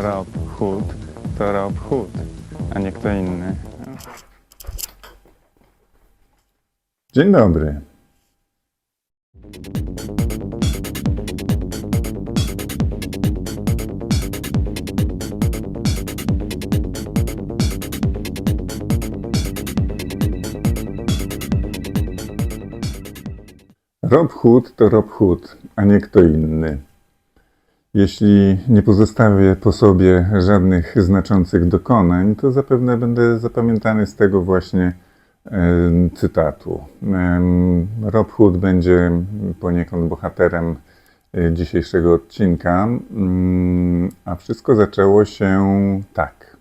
Rob Hood to Rob Hood, a nie kto inny. Dzień dobry. Rob Hood to Rob Hood, a nie kto inny. Jeśli nie pozostawię po sobie żadnych znaczących dokonań, to zapewne będę zapamiętany z tego właśnie cytatu. Rob Hood będzie poniekąd bohaterem dzisiejszego odcinka, a wszystko zaczęło się tak.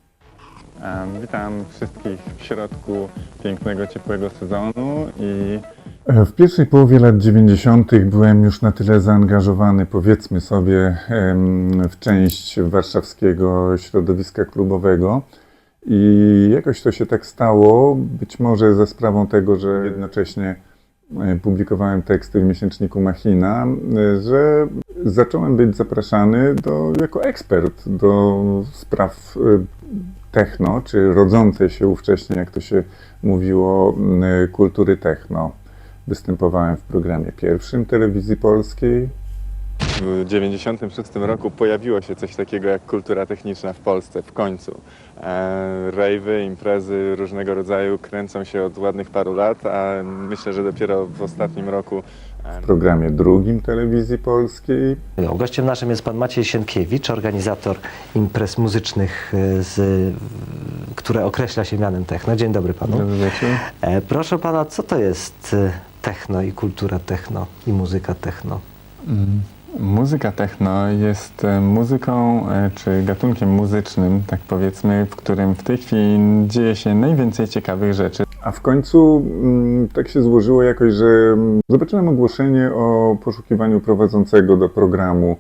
Witam wszystkich w środku pięknego, ciepłego sezonu i W pierwszej połowie lat 90. byłem już na tyle zaangażowany, powiedzmy sobie, w część warszawskiego środowiska klubowego i jakoś to się tak stało, być może za sprawą tego, że jednocześnie publikowałem teksty w miesięczniku Machina, że zacząłem być zapraszany jako ekspert do spraw techno, czy rodzącej się ówcześnie, jak to się mówiło, kultury techno. Występowałem w programie pierwszym Telewizji Polskiej. w 1996 roku pojawiło się coś takiego jak kultura techniczna w Polsce w końcu. Rejwy, imprezy różnego rodzaju kręcą się od ładnych paru lat, a myślę, że dopiero w ostatnim roku W programie drugim Telewizji Polskiej. Gościem naszym jest pan Maciej Sienkiewicz, organizator imprez muzycznych, które określa się mianem techno. Dzień dobry panu. Dobry wieczór. Proszę pana, co to jest techno i kultura techno i muzyka techno? Muzyka techno jest muzyką czy gatunkiem muzycznym, tak powiedzmy, w którym w tej chwili dzieje się najwięcej ciekawych rzeczy. A w końcu tak się złożyło jakoś, że zobaczyłem ogłoszenie o poszukiwaniu prowadzącego do programu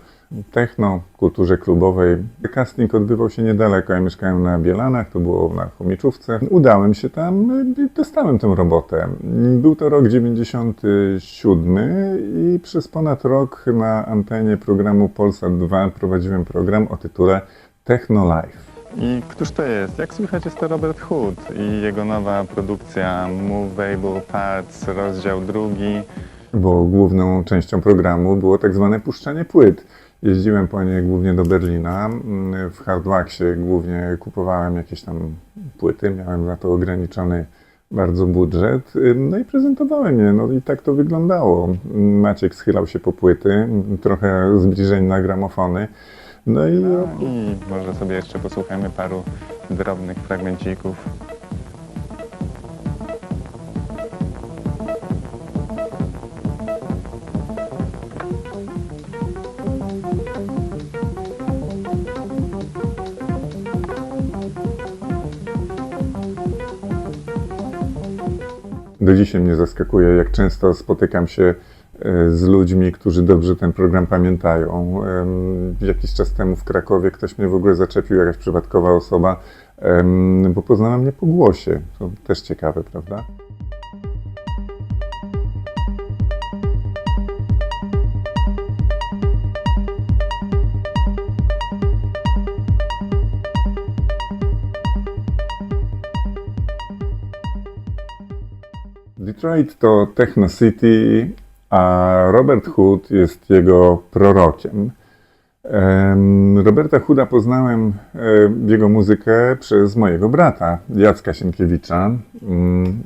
techno, kulturze klubowej. Casting odbywał się niedaleko, ja mieszkałem na Bielanach, to było na Chomiczówce. Udałem się tam i dostałem tę robotę. Był to rok 97 i przez ponad rok na antenie programu Polsat 2 prowadziłem program o tytule Techno Live. I któż to jest? Jak słychać, jest to Robert Hood i jego nowa produkcja Movable Parts, rozdział drugi. Bo główną częścią programu było tak zwane puszczanie płyt. Jeździłem po nie głównie do Berlina. W Hardwaxie głównie kupowałem jakieś tam płyty. Miałem na to ograniczony bardzo budżet. No i prezentowałem je. No i tak to wyglądało. Maciek schylał się po płyty, trochę zbliżeń na gramofony. No i I może sobie jeszcze posłuchajmy paru drobnych fragmencików. do dzisiaj mnie zaskakuje, jak często spotykam się z ludźmi, którzy dobrze ten program pamiętają. Jakiś czas temu w Krakowie ktoś mnie w ogóle zaczepił, jakaś przypadkowa osoba, bo poznała mnie po głosie. To też ciekawe, prawda? Detroit to Techno City, a Robert Hood jest jego prorokiem. Roberta Hooda poznałem jego muzykę przez mojego brata, Jacka Sienkiewicza,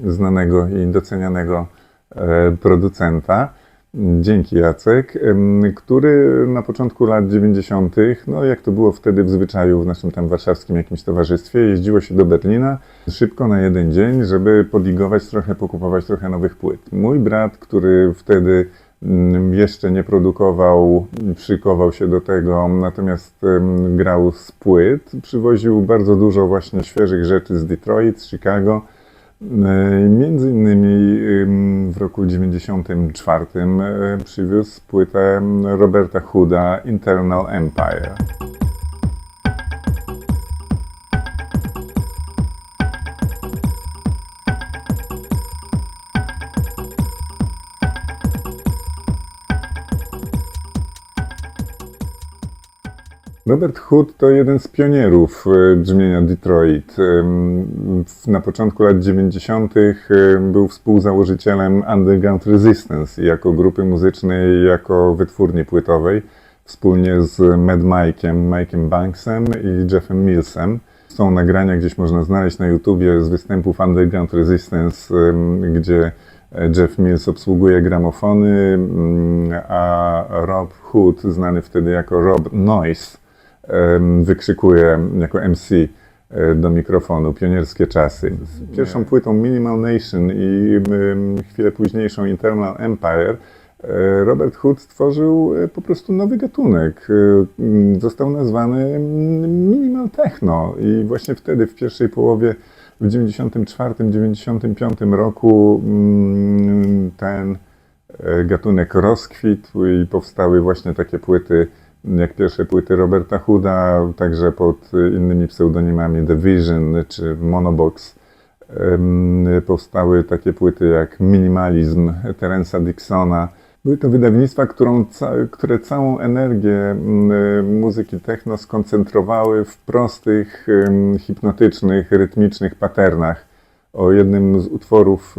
znanego i docenianego producenta. Dzięki Jacek, który na początku lat 90., no jak to było wtedy w zwyczaju w naszym tam warszawskim jakimś towarzystwie, jeździło się do Berlina szybko na jeden dzień, żeby podligować trochę, pokupować trochę nowych płyt. Mój brat, który wtedy jeszcze nie produkował, szykował się do tego, natomiast grał z płyt, przywoził bardzo dużo właśnie świeżych rzeczy z Detroit, z Chicago. Między innymi w roku 94 przywiózł płytę Roberta Hooda Internal Empire. Robert Hood to jeden z pionierów brzmienia Detroit. Na początku lat 90. był współzałożycielem Underground Resistance jako grupy muzycznej, jako wytwórni płytowej, wspólnie z Mad Mike'em Banksem i Jeffem Millsem. Są nagrania, gdzieś można znaleźć na YouTubie z występów Underground Resistance, gdzie Jeff Mills obsługuje gramofony, a Rob Hood, znany wtedy jako Rob Noise, wykrzykuje jako MC do mikrofonu. Pionierskie czasy. Z pierwszą płytą Minimal Nation i chwilę późniejszą Internal Empire Robert Hood stworzył po prostu nowy gatunek. Został nazwany minimal techno i właśnie wtedy, w pierwszej połowie, w 94-95 roku ten gatunek rozkwitł i powstały właśnie takie płyty, jak pierwsze płyty Roberta Hooda, także pod innymi pseudonimami The Vision czy Monobox. Powstały takie płyty jak Minimalizm Terence'a Dixona. Były to wydawnictwa, które całą energię muzyki techno skoncentrowały w prostych, hipnotycznych, rytmicznych patternach. O jednym z utworów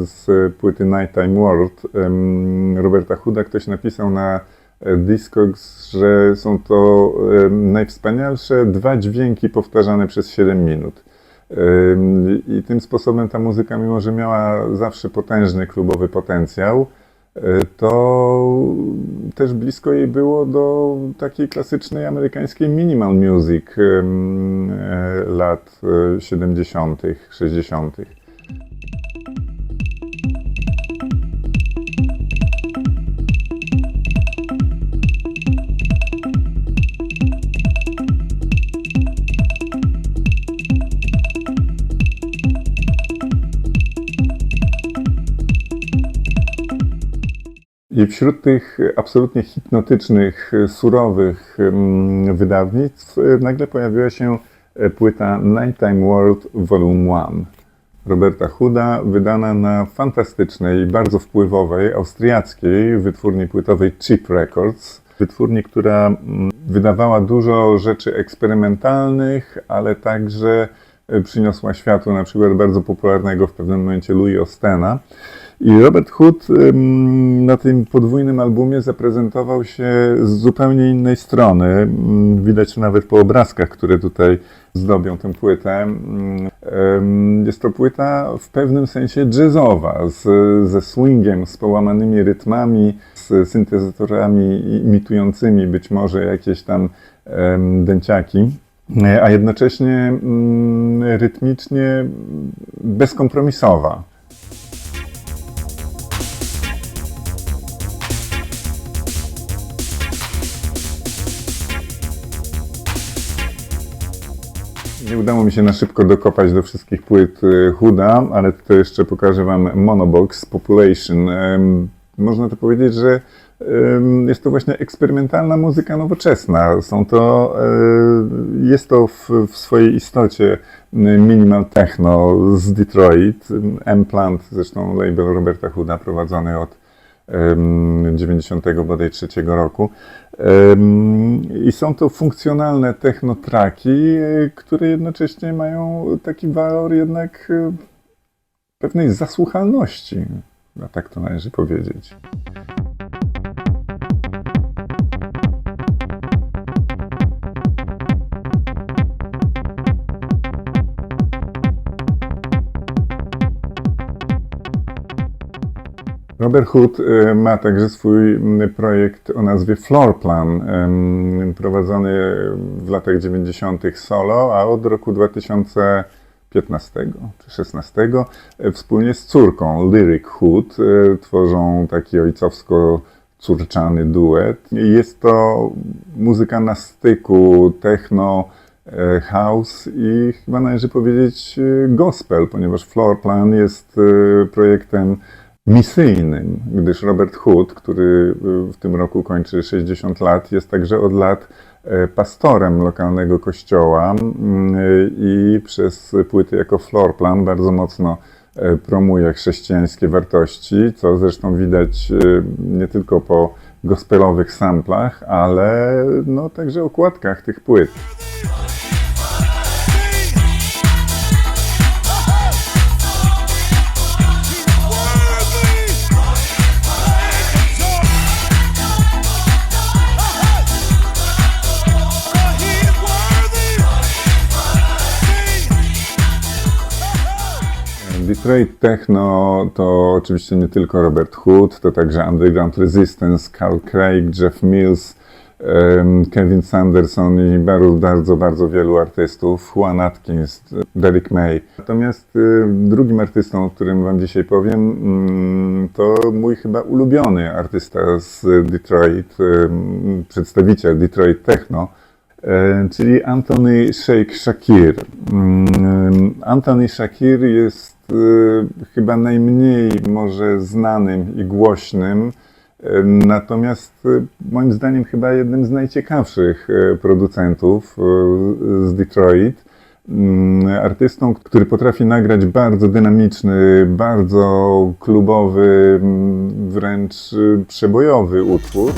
z płyty Nighttime World Roberta Hooda ktoś napisał na Discogs, że są to najwspanialsze 2 dźwięki powtarzane przez 7 minut. I tym sposobem ta muzyka, mimo że miała zawsze potężny klubowy potencjał, to też blisko jej było do takiej klasycznej amerykańskiej minimal music lat 70., 60. I wśród tych absolutnie hipnotycznych, surowych wydawnictw nagle pojawiła się płyta Nighttime World Volume 1 Roberta Hooda, wydana na fantastycznej, bardzo wpływowej, austriackiej wytwórni płytowej Cheap Records. Wytwórni, która wydawała dużo rzeczy eksperymentalnych, ale także przyniosła światu na przykład bardzo popularnego w pewnym momencie Louis Austena. I Robert Hood na tym podwójnym albumie zaprezentował się z zupełnie innej strony. Widać nawet po obrazkach, które tutaj zdobią tę płytę. Jest to płyta w pewnym sensie jazzowa, ze swingiem, z połamanymi rytmami, z syntezatorami imitującymi być może jakieś tam dęciaki, a jednocześnie rytmicznie bezkompromisowa. Nie udało mi się na szybko dokopać do wszystkich płyt Hooda, ale tutaj jeszcze pokażę Wam Monobox Population. Można to powiedzieć, że jest to właśnie eksperymentalna muzyka nowoczesna. Jest to w swojej istocie minimal techno z Detroit. M-Plant, zresztą label Roberta Hooda prowadzony od 93 roku. I są to funkcjonalne technotraki, które jednocześnie mają taki walor jednak pewnej zasłuchalności, a tak to należy powiedzieć. Robert Hood ma także swój projekt o nazwie Floorplan, prowadzony w latach 90. solo, a od roku 2015 czy 2016 wspólnie z córką Lyric Hood tworzą taki ojcowsko-córczany duet. Jest to muzyka na styku techno, house i chyba należy powiedzieć gospel, ponieważ Floorplan jest projektem misyjnym, gdyż Robert Hood, który w tym roku kończy 60 lat, jest także od lat pastorem lokalnego kościoła i przez płyty jako Floorplan bardzo mocno promuje chrześcijańskie wartości, co zresztą widać nie tylko po gospelowych samplach, ale no, także okładkach tych płyt. Detroit Techno to oczywiście nie tylko Robert Hood, to także Underground Resistance, Carl Craig, Jeff Mills, Kevin Sanderson i bardzo wielu artystów, Juan Atkins, Derek May. Natomiast drugim artystą, o którym wam dzisiaj powiem, to mój chyba ulubiony artysta z Detroit, przedstawiciel Detroit Techno, czyli Anthony Sheikh Shakir. Anthony Shakir jest chyba najmniej może znanym i głośnym, natomiast moim zdaniem chyba jednym z najciekawszych producentów z Detroit. Artystą, który potrafi nagrać bardzo dynamiczny, bardzo klubowy, wręcz przebojowy utwór.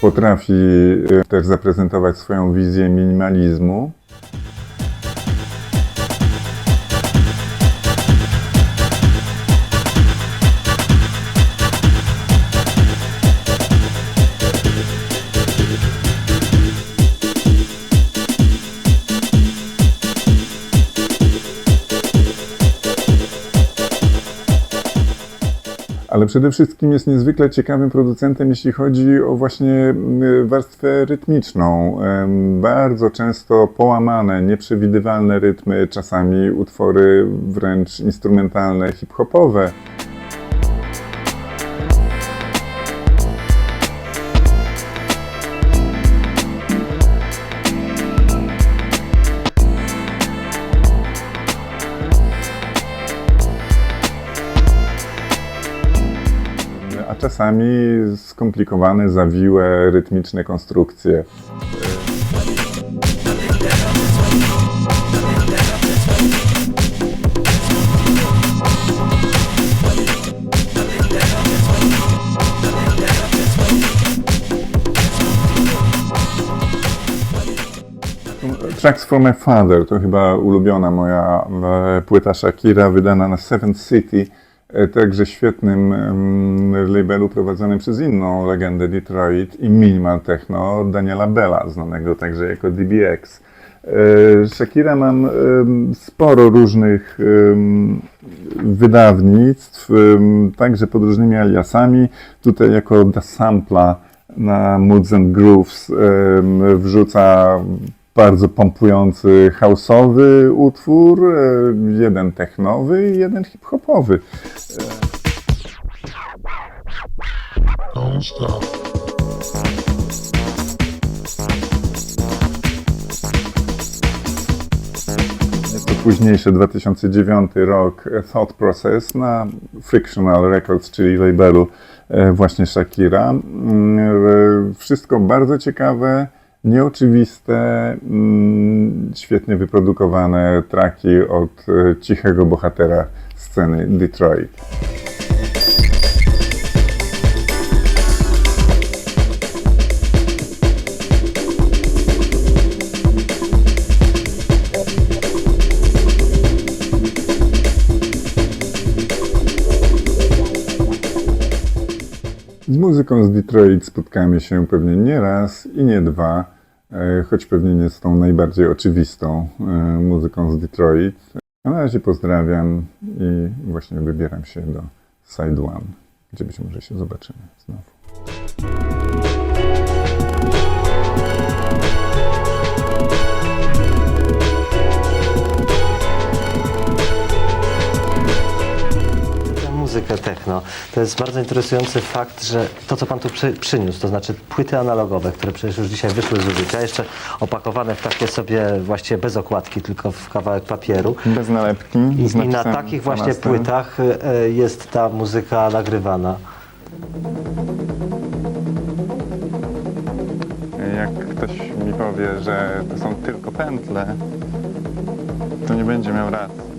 Potrafi też zaprezentować swoją wizję minimalizmu. Ale przede wszystkim jest niezwykle ciekawym producentem, jeśli chodzi o właśnie warstwę rytmiczną. Bardzo często połamane, nieprzewidywalne rytmy, czasami utwory wręcz instrumentalne, hip-hopowe. A czasami skomplikowane, zawiłe, rytmiczne konstrukcje. Tracks from My Father to chyba ulubiona moja płyta Shakira, wydana na Seventh City. Także świetnym labelu prowadzonym przez inną legendę Detroit i minimal techno, Daniela Bella, znanego także jako DBX. Shakira mam sporo różnych wydawnictw, także pod różnymi aliasami. Tutaj jako The Sampla na Moods and Grooves wrzuca bardzo pompujący house'owy utwór, jeden technowy i jeden hip-hopowy. Don't stop. Jest to późniejszy 2009 rok Thought Process na Frictional Records, czyli labelu właśnie Shakira. Wszystko bardzo ciekawe, nieoczywiste, świetnie wyprodukowane traki od cichego bohatera sceny Detroit. Z muzyką z Detroit spotkamy się pewnie nie raz i nie dwa, choć pewnie nie z tą najbardziej oczywistą muzyką z Detroit. A na razie pozdrawiam i właśnie wybieram się do Side One, gdzie być może się zobaczymy znowu. Muzykę techno. To jest bardzo interesujący fakt, że to, co pan tu przyniósł, to znaczy płyty analogowe, które przecież już dzisiaj wyszły z użycia, jeszcze opakowane w takie sobie właściwie bez okładki, tylko w kawałek papieru. Bez nalepki. I na takich właśnie płytach jest ta muzyka nagrywana. powie, że to są tylko pętle, to nie będzie miał racji.